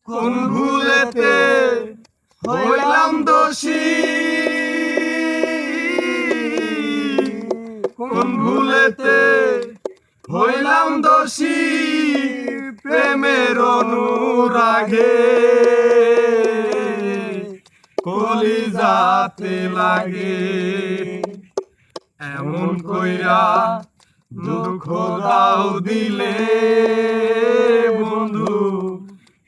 কোন ভুলেতে হইলাম দোষী, কোন ভুলেতে হইলাম দোষী, প্রেমের অনুরাগে কলিজাতে লাগে। এমন কইরা দুঃখ দাও দিলে বন্ধু,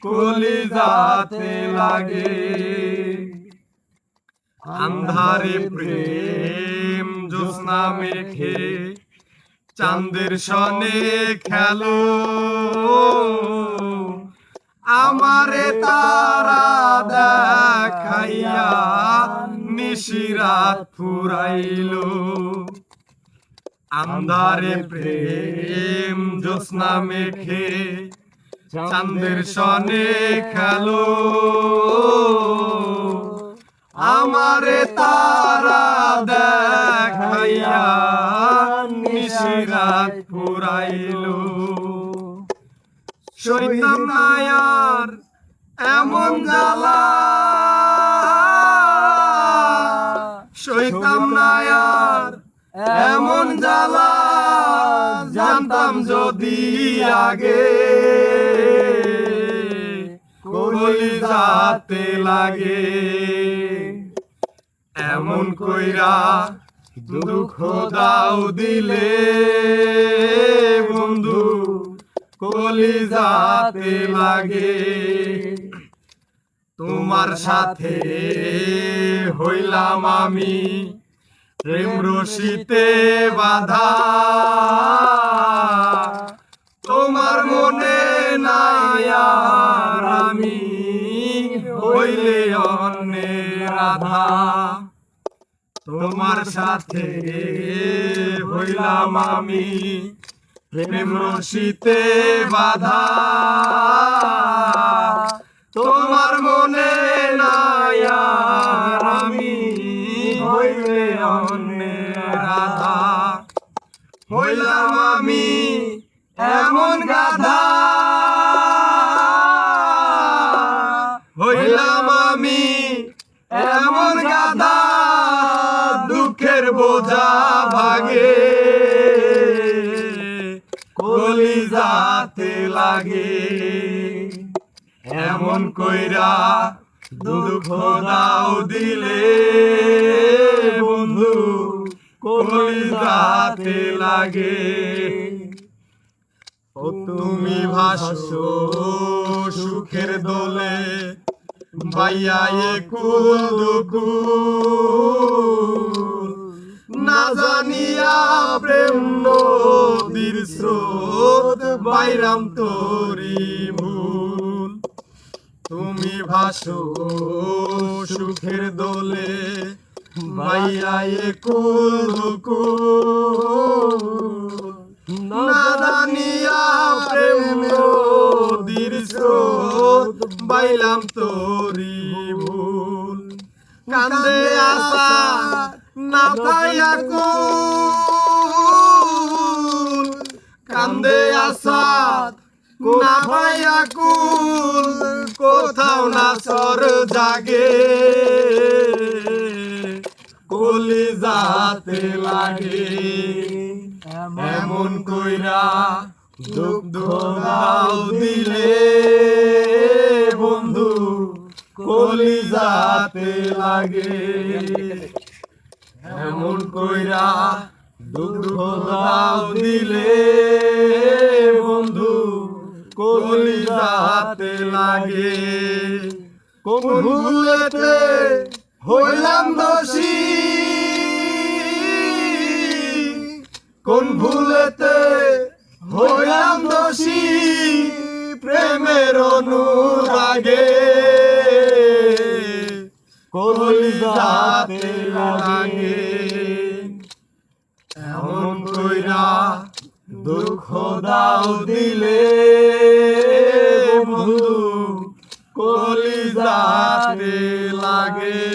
কলিজাতে লাগে। আন্ধারে প্রেম জ্যোৎস্না মেখে চাঁদের সনে খেলো, আমারে তারা দেখাইয়া নিশিরাত ফুরাইলো। আন্ধারে প্রেম জ্যোৎস্না মেখে চাঁদের সনে খেলো, আমারে তারা দেখাইয়া নিশিরাত ফুরাইলো। সইতাম না আর এমন জ্বালা, সইতাম না আর এমন জ্বালা, জানতাম যদি আগে কলিজাতে লাগে। এমন কইরা দুঃখ দাও দিলে বন্ধু, কলিজাতে লাগে। তোমার সাথে হইলাম আমি প্রেম রশিতে বাঁধা, তোমার মনে নাই আর আমি হইলে অন্যের রাধা। তোমার সাথে হইলাম আমি প্রেম রশিতে বাঁধা, তোমার মনে নাই আর আমি হইলে অন্যের রাধা। হইলাম আমি এমন গাধা, হইলাম আমি এমন গাধা, দুঃখের বোঝা ভাগে কলিজাতে লাগে। এমন কইরা দুঃখ দাও দিলে বন্ধু, কলিজাতে লাগে। ও তুমি ভাসো সুখের দোলে, বাইয়া একুল দুকুল, না জানিয়া প্রেম নদীর স্রোত বাইরাম তোরি ভুল। তুমি ভাসো সুখের দোলে, বাইয়া একুল দুকুল, না জানিয়া প্রেম নদীর স্রোত বাইলাম তোরি ভুল। কান্দে আসা না পাইয়া কুল, কান্দে আসা না পাইয়া কুল, কোথাও না সর জাগে কলিজাতে লাগে। এমন কইরা দুঃখ দাও দিলে বন্ধু, কলিজাতে লাগে। এমন কইরা দুঃখ দাও দিলে বন্ধু, কলিজাতে লাগে। কোন ভুলেতে হইলাম দোষী, কোন ভুলেতে হইলাম দোষী, প্রেমের অনুরাগে কলিজাতে লাগে। এমন কইরা দুঃখ দাও দিলে বন্ধু, কলিজাতে লাগে।